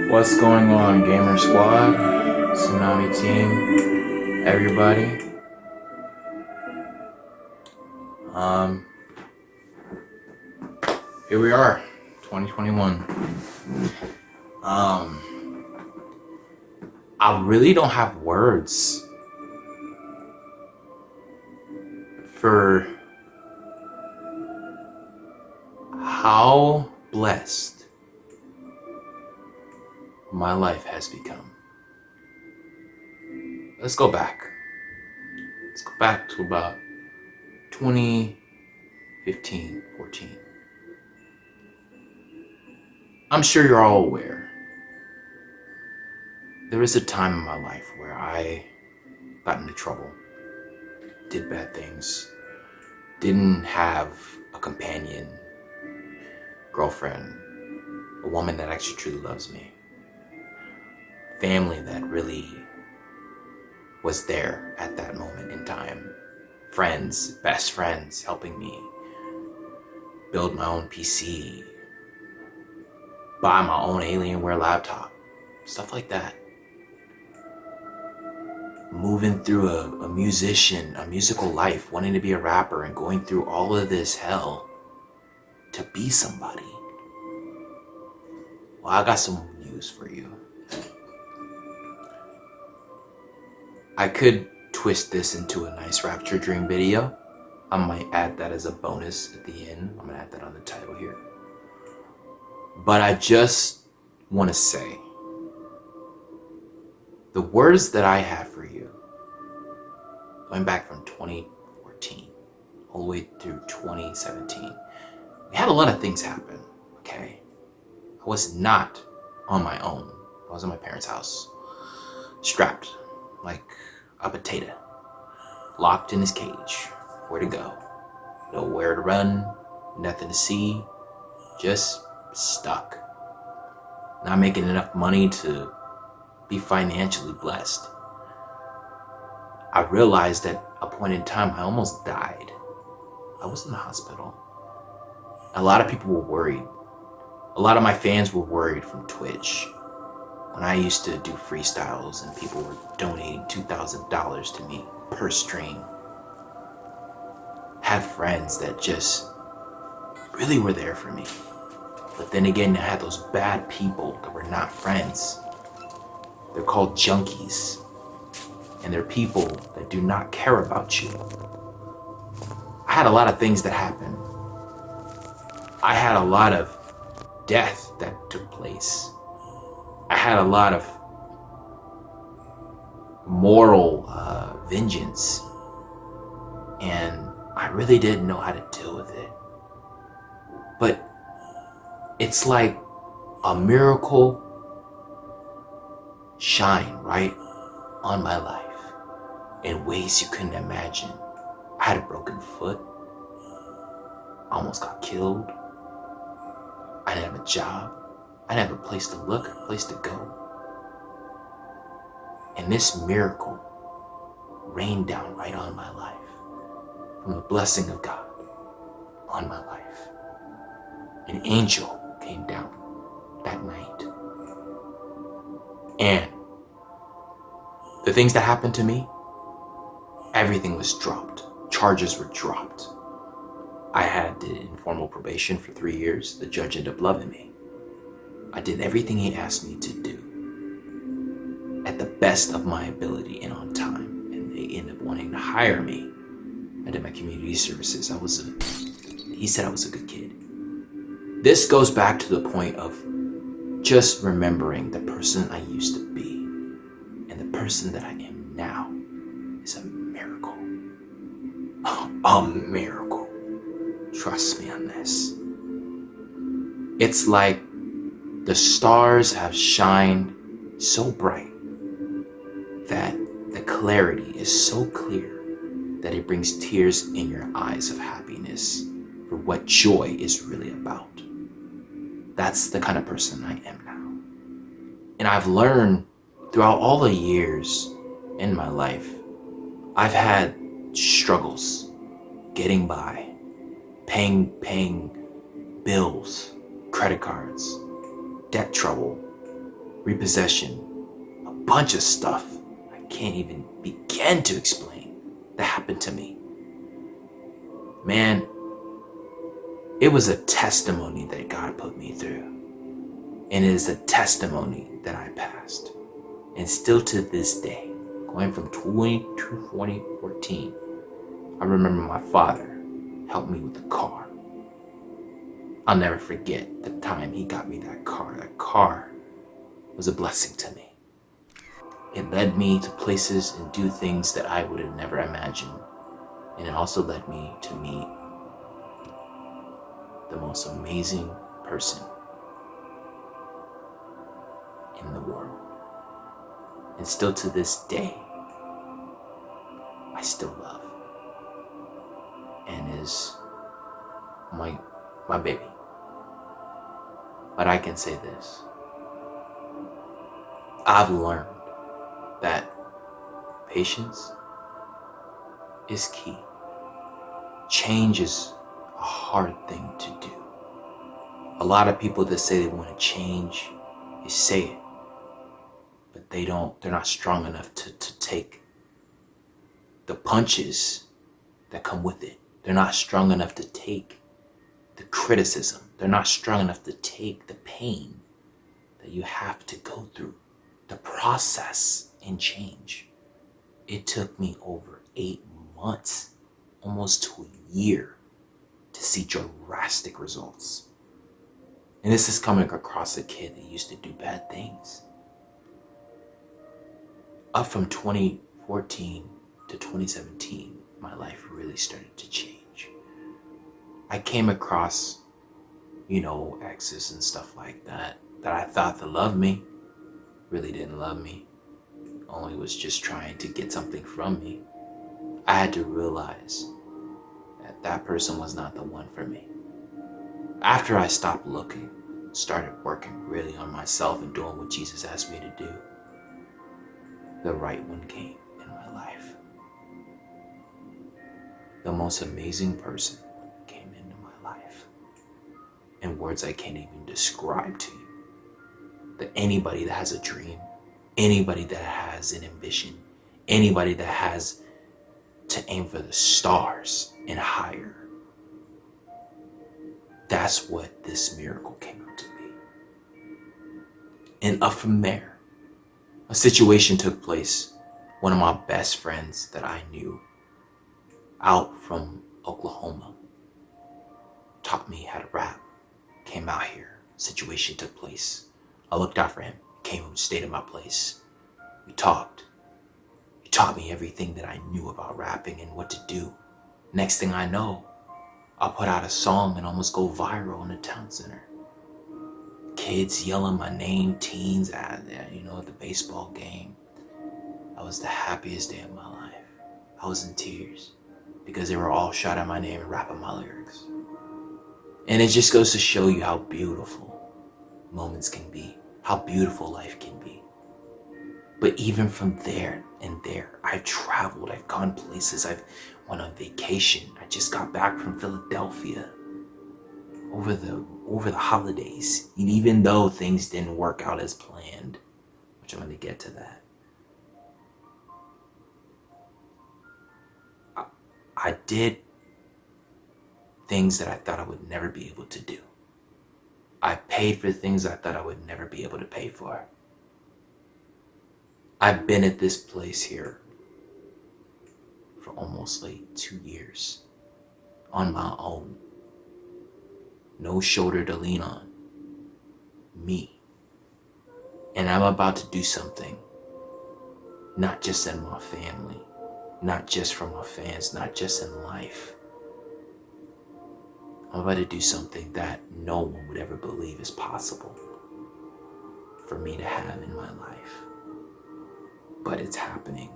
What's going on, Gamer Squad, Tsunami Team, everybody? Um, Here we are, 2021. I really don't have words for how blessed my life has become. Let's go back. Let's go back to about 2015, 14. I'm sure you're all aware. There was a time in my life where I got into trouble, did bad things, didn't have a companion, girlfriend, a woman that actually truly loves me, family that really was there at that moment in time, friends, best friends helping me build my own PC, buy my own Alienware laptop, stuff like that. Moving through a musical life, wanting to be a rapper and going through all of this hell to be somebody. Well, I got some news for you. I could twist this into a nice Rapture Dream video. I might add that as a bonus at the end. I'm gonna add that on the title here. But I just want to say, the words that I have for you, going back from 2014 all the way through 2017, we had a lot of things happen, okay? I was not on my own. I was in my parents' house, strapped like a potato, locked in his cage. Where to go? Nowhere to run, nothing to see, just stuck. Not making enough money to be financially blessed. I realized at a point in time I almost died. I was in the hospital. A lot of people were worried. A lot of my fans were worried from Twitch. When I used to do freestyles and people were donating $2,000 to me per stream. Had friends that just really were there for me. But then again, I had those bad people that were not friends. They're called junkies. And they're people that do not care about you. I had a lot of things that happened. I had a lot of death that took place. I had a lot of moral vengeance. And I really didn't know how to deal with it. But it's like a miracle shine right on my life in ways you couldn't imagine. I had a broken foot. I almost got killed. I didn't have a job. I didn't have a place to look, a place to go. And this miracle rained down right on my life from the blessing of God on my life. An angel came down that night. And the things that happened to me, everything was dropped. Charges were dropped. I had informal probation for 3 years. The judge ended up loving me. I did everything he asked me to do at the best of my ability and on time. And they ended up wanting to hire me. I did my community services. He said I was a good kid. This goes back to the point of just remembering the person I used to be. And the person that I am now is a miracle. A miracle. Trust me on this. It's like the stars have shined so bright that the clarity is so clear that it brings tears in your eyes of happiness for what joy is really about. That's the kind of person I am now. And I've learned throughout all the years in my life, I've had struggles getting by, paying bills, credit cards, debt trouble, repossession, a bunch of stuff I can't even begin to explain that happened to me. Man, it was a testimony that God put me through. And it is a testimony that I passed. And still to this day, going from 2014, I remember my father helped me with the car. I'll never forget the time he got me that car. That car was a blessing to me. It led me to places and do things that I would have never imagined. And it also led me to meet the most amazing person in the world. And still to this day, I still love and is my baby. But I can say this. I've learned that patience is key. Change is a hard thing to do. A lot of people that say they want to change, they say it, but they're not strong enough to take the punches that come with it. They're not strong enough to take the criticism. They're not strong enough to take the pain that you have to go through, the process and change. It took me over 8 months, almost to a year, to see drastic results. And this is coming across a kid that used to do bad things. Up from 2014 to 2017, my life really started to change. I came across, exes and stuff like that I thought that loved me, really didn't love me, only was just trying to get something from me. I had to realize that person was not the one for me. After I stopped looking, started working really on myself and doing what Jesus asked me to do, the right one came in my life. The most amazing person came into my life in words I can't even describe to you. That anybody that has a dream, anybody that has an ambition, anybody that has to aim for the stars and higher, that's what this miracle came out to be. And up from there, a situation took place. One of my best friends that I knew out from Oklahoma taught me how to rap, came out here, situation took place. I looked out for him, came and stayed at my place. We talked. He taught me everything that I knew about rapping and what to do. Next thing I know, I'll put out a song and almost go viral in the town center. Kids yelling my name, teens at the baseball game. That was the happiest day of my life. I was in tears because they were all shouting my name and rapping my lyrics. And it just goes to show you how beautiful moments can be, how beautiful life can be. But even from there and there, I've traveled, I've gone places, I've went on vacation. I just got back from Philadelphia over the holidays. And even though things didn't work out as planned, which I'm going to get to that, I did things that I thought I would never be able to do. I paid for things I thought I would never be able to pay for. I've been at this place here for almost 2 years on my own. No shoulder to lean on. Me. And I'm about to do something, not just in my family, not just for my fans, not just in life. I'm about to do something that no one would ever believe is possible for me to have in my life. But it's happening.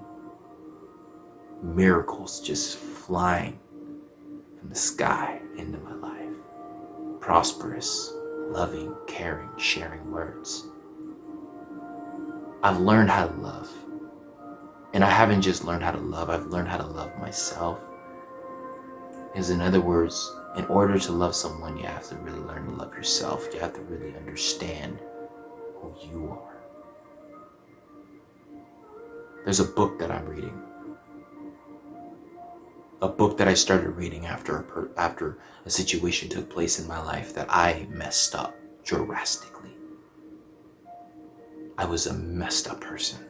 Miracles just flying from the sky into my life. Prosperous, loving, caring, sharing words. I've learned how to love. And I haven't just learned how to love, I've learned how to love myself. Because in other words, in order to love someone, you have to really learn to love yourself. You have to really understand who you are. There's a book that I'm reading. A book that I started reading after a situation took place in my life that I messed up drastically. I was a messed up person,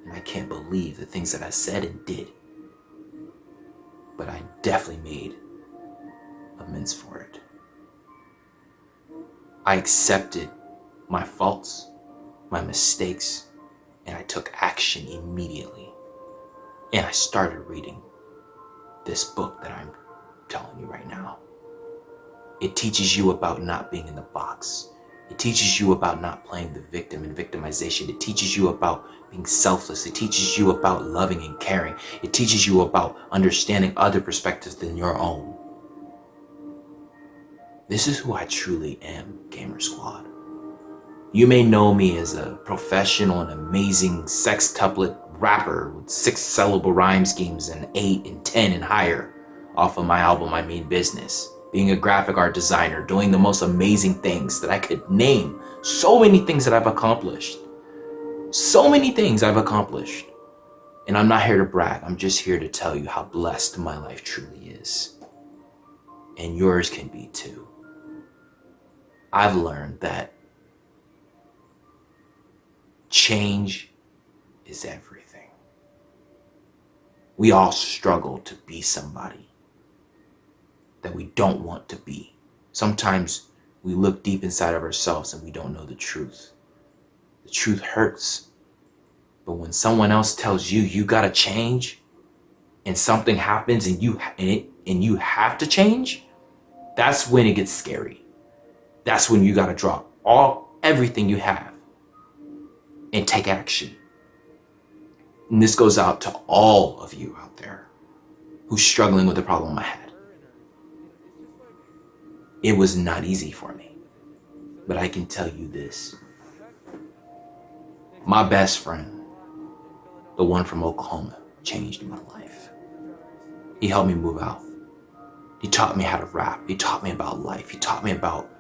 and I can't believe the things that I said and did. But I definitely made amends for it. I accepted my faults, my mistakes, and I took action immediately. And I started reading this book that I'm telling you right now. It teaches you about not being in the box. It teaches you about not playing the victim and victimization. It teaches you about being selfless. It teaches you about loving and caring. It teaches you about understanding other perspectives than your own. This is who I truly am, Gamer Squad. You may know me as a professional and amazing sextuplet rapper with 6 syllable rhyme schemes and 8 and 10 and higher off of my album I Mean Business. Being a graphic art designer, doing the most amazing things that I could name. So many things that I've accomplished. So many things I've accomplished. And I'm not here to brag. I'm just here to tell you how blessed my life truly is. And yours can be too. I've learned that change is everything. We all struggle to be somebody that we don't want to be. Sometimes we look deep inside of ourselves and we don't know the truth. The truth hurts. But when someone else tells you you gotta change and something happens and you have to change, that's when it gets scary. That's when you gotta drop everything you have and take action. And this goes out to all of you out there who's struggling with the problem I had. It was not easy for me, but I can tell you this. My best friend, the one from Oklahoma, changed my life. He helped me move out. He taught me how to rap. He taught me about life. He taught me about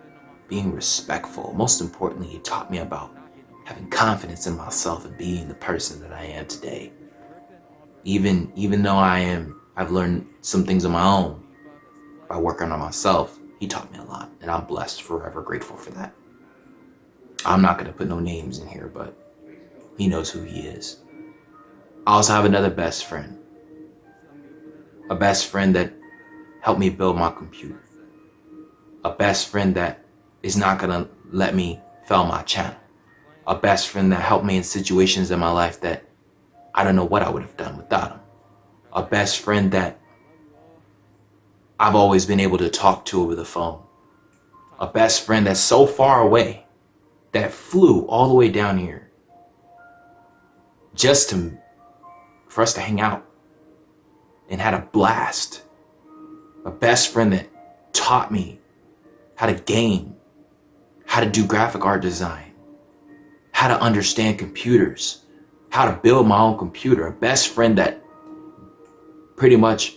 being respectful. Most importantly, he taught me about having confidence in myself and being the person that I am today. Even though I've learned some things on my own by working on myself, he taught me a lot, and I'm blessed, forever grateful for that. I'm not gonna put no names in here, but he knows who he is. I also have another best friend. A best friend that helped me build my computer. A best friend that is not gonna let me fail my channel. A best friend that helped me in situations in my life that I don't know what I would have done without him. A best friend that I've always been able to talk to over the phone. A best friend that's so far away that flew all the way down here just for us to hang out and had a blast. A best friend that taught me how to game, how to do graphic art design, how to understand computers, how to build my own computer. A best friend that pretty much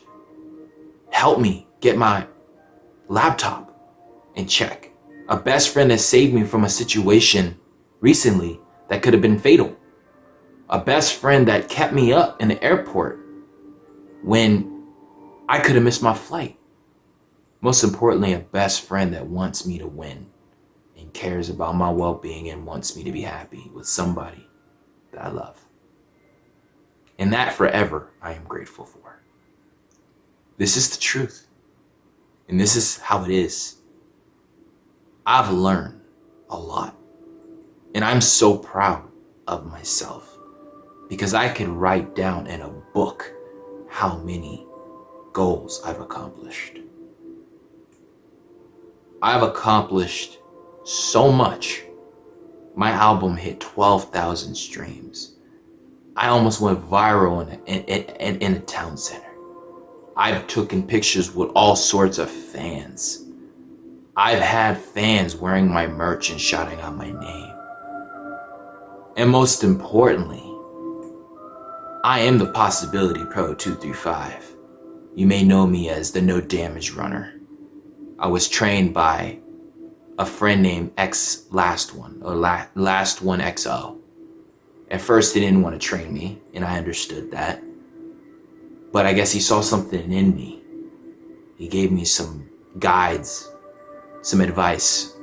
helped me get my laptop in check. A best friend that saved me from a situation recently that could have been fatal. A best friend that kept me up in the airport when I could have missed my flight. Most importantly, a best friend that wants me to win and cares about my well-being and wants me to be happy with somebody that I love. And that forever I am grateful for. This is the truth. And this is how it is. I've learned a lot. And I'm so proud of myself because I could write down in a book how many goals I've accomplished. I've accomplished so much. My album hit 12,000 streams. I almost went viral in a town center. I've taken pictures with all sorts of fans. I've had fans wearing my merch and shouting out my name. And most importantly, I am the Possibility Pro 235. You may know me as the No Damage Runner. I was trained by a friend named Last One XO. At first, he didn't want to train me, and I understood that. But I guess he saw something in me. He gave me some guides, some advice,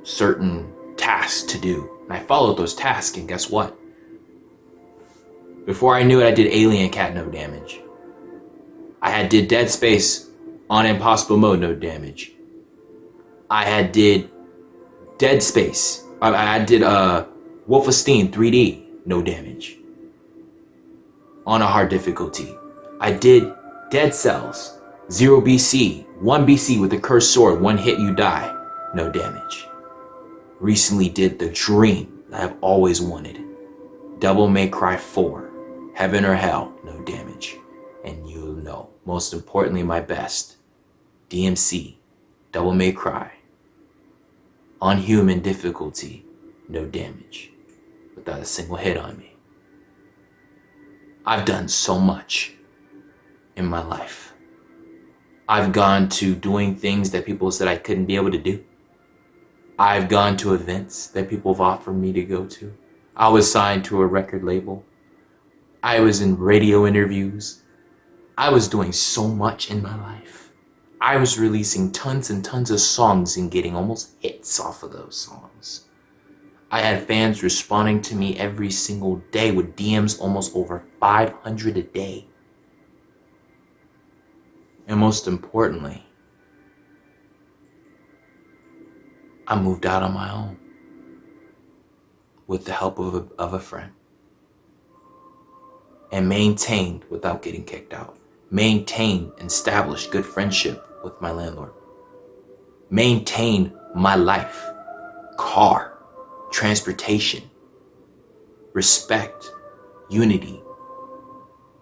certain tasks to do. And I followed those tasks, and guess what? Before I knew it, I did Alien Cat no damage. I did Dead Space on impossible mode, no damage. I did Dead Space. I did Wolfenstein 3D, no damage. On a hard difficulty. I did Dead Cells, 0 BC, 1 BC with a cursed sword, 1 hit you die, no damage. Recently did the dream that I've always wanted. Devil May Cry 4, Heaven or Hell, no damage. And you'll know, most importantly, my best, DMC, Devil May Cry, on human difficulty, no damage, without a single hit on me. I've done so much in my life. I've gone to doing things that people said I couldn't be able to do. I've gone to events that people have offered me to go to. I was signed to a record label. I was in radio interviews. I was doing so much in my life. I was releasing tons and tons of songs and getting almost hits off of those songs. I had fans responding to me every single day with DMs almost over 500 a day. And most importantly, I moved out on my own with the help of a friend and maintained without getting kicked out. Maintained and established good friendship with my landlord. Maintained my life, car, transportation, respect, unity,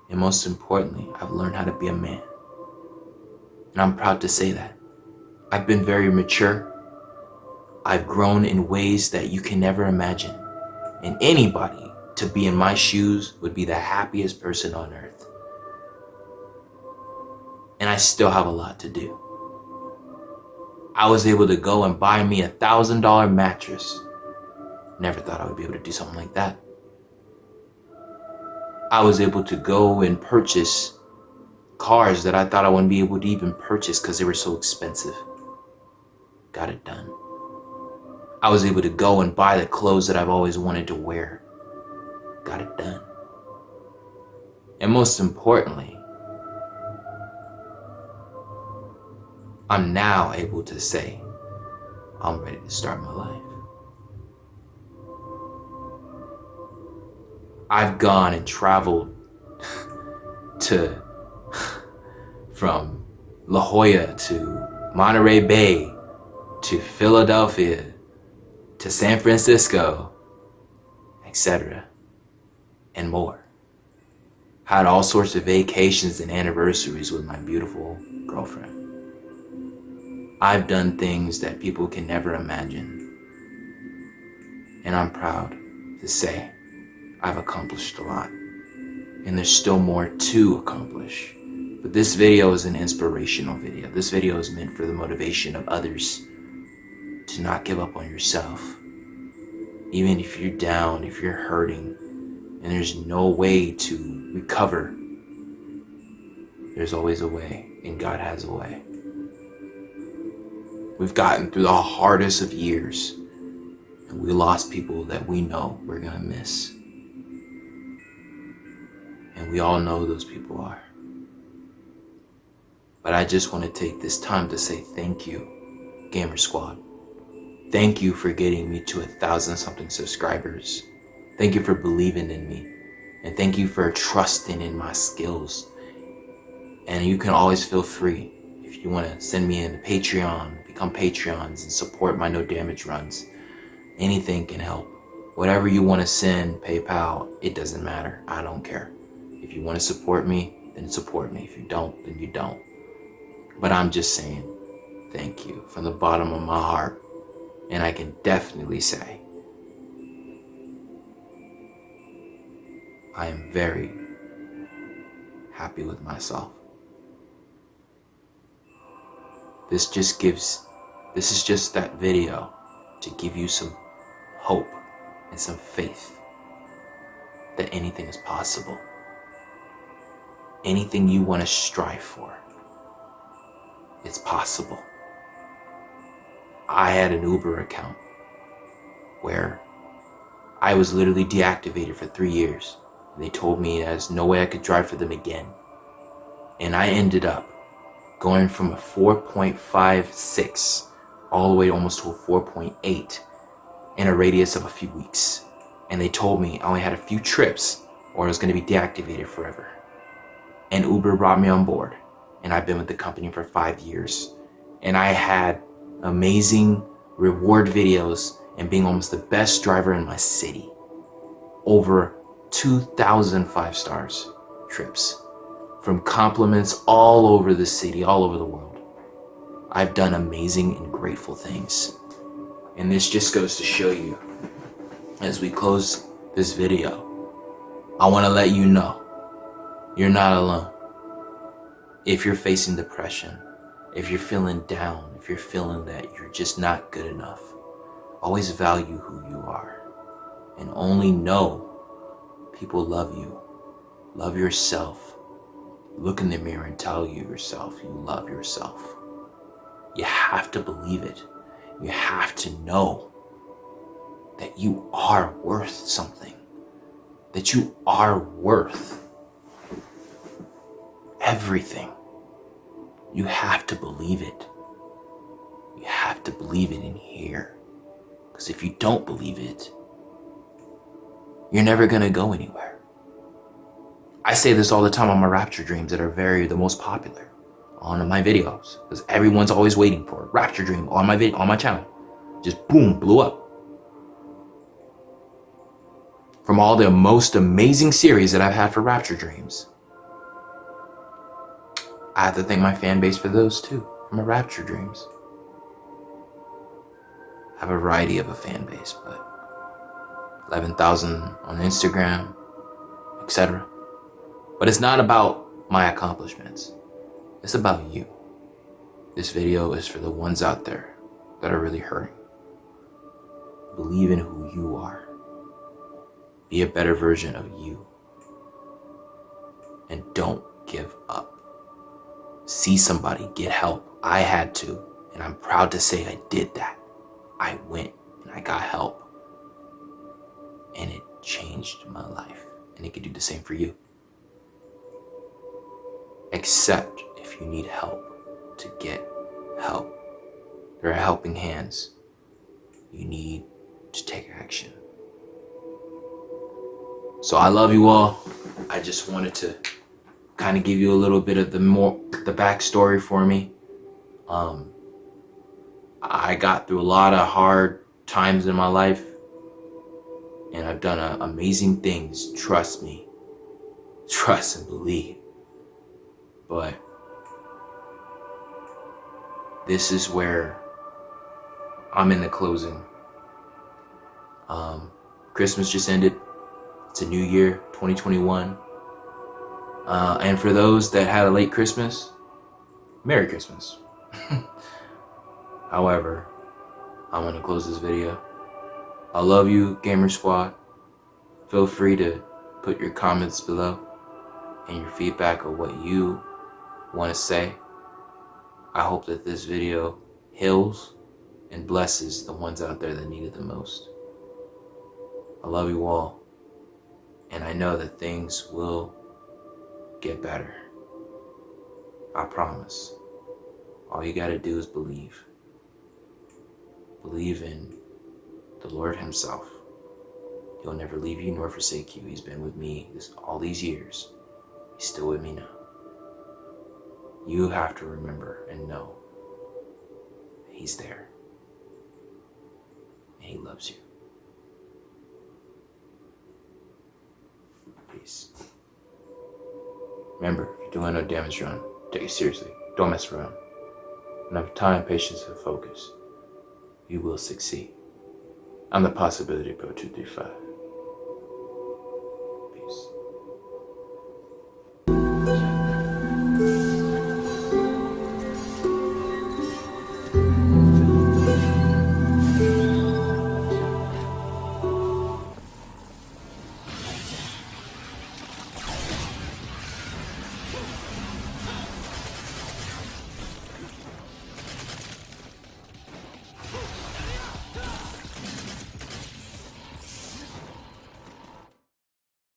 and most importantly, I've learned how to be a man. And I'm proud to say that. I've been very mature. I've grown in ways that you can never imagine. And anybody to be in my shoes would be the happiest person on earth. And I still have a lot to do. I was able to go and buy me $1,000 mattress. Never thought I would be able to do something like that. I was able to go and purchase cars that I thought I wouldn't be able to even purchase because they were so expensive. Got it done. I was able to go and buy the clothes that I've always wanted to wear. Got it done. And most importantly, I'm now able to say, I'm ready to start my life. I've gone and traveled from La Jolla to Monterey Bay to Philadelphia to San Francisco, etc. and more. Had all sorts of vacations and anniversaries with my beautiful girlfriend. I've done things that people can never imagine. And I'm proud to say I've accomplished a lot. And there's still more to accomplish. But this video is an inspirational video. This video is meant for the motivation of others to not give up on yourself. Even if you're down, if you're hurting, and there's no way to recover, there's always a way, and God has a way. We've gotten through the hardest of years, and we lost people that we know we're gonna miss. And we all know who those people are. But I just want to take this time to say thank you, Gamer Squad. Thank you for getting me to 1,000-something subscribers. Thank you for believing in me. And thank you for trusting in my skills. And you can always feel free if you want to send me in a Patreon, become Patreons and support my no damage runs. Anything can help. Whatever you want to send, PayPal, it doesn't matter. I don't care. If you want to support me, then support me. If you don't, then you don't. But I'm just saying thank you from the bottom of my heart. And I can definitely say I am very happy with myself. This is just that video to give you some hope and some faith that anything is possible. Anything you want to strive for, it's possible. I had an Uber account where I was literally deactivated for 3 years. They told me there's no way I could drive for them again. And I ended up going from a 4.56 all the way almost to a 4.8 in a radius of a few weeks. And they told me I only had a few trips or I was going to be deactivated forever. And Uber brought me on board. And I've been with the company for 5 years. And I had amazing reward videos and being almost the best driver in my city. Over 2,000 5-stars trips. From compliments all over the city, all over the world. I've done amazing and grateful things. And this just goes to show you, as we close this video, I want to let you know, you're not alone. If you're facing depression, if you're feeling down, if you're feeling that you're just not good enough, always value who you are. And only know people love you. Love yourself. Look in the mirror and tell yourself you love yourself. You have to believe it. You have to know that you are worth something. That you are worth everything. You have to believe it. You have to believe it in here. Because if you don't believe it, you're never going to go anywhere. I say this all the time on my Rapture Dreams that are the most popular on my videos. Because everyone's always waiting for a Rapture Dream on my channel. Just boom, blew up. From all the most amazing series that I've had for Rapture Dreams, I have to thank my fan base for those too, from my Rapture Dreams. I have a variety of a fan base, but 11,000 on Instagram, etc. But it's not about my accomplishments. It's about you. This video is for the ones out there that are really hurting. Believe in who you are. Be a better version of you. And don't give up. See somebody, get help. I had to, and I'm proud to say I did that. I went and I got help. And it changed my life. And it could do the same for you. Except if you need help to get help. There are helping hands. You need to take action. So I love you all. I just wanted to kind of give you a little bit of the backstory for me. I got through a lot of hard times in my life, and I've done amazing things. Trust me. Trust and believe. But this is where I'm in the closing. Christmas just ended. It's a new year, 2021. And for those that had a late Christmas, Merry Christmas. However, I'm going to close this video. I love you, Gamer Squad. Feel free to put your comments below and your feedback of what you want to say. I hope that this video heals and blesses the ones out there that need it the most. I love you all. And I know that things will get better. I promise. All you gotta do is believe. Believe in the Lord himself. He'll never leave you nor forsake you. He's been with me all these years. He's still with me now. You have to remember and know that he's there. And he loves you. Peace. Remember, if you're doing a damage run, take it seriously. Don't mess around. Enough time, patience, and focus. You will succeed. I'm the Possibility Pro 235.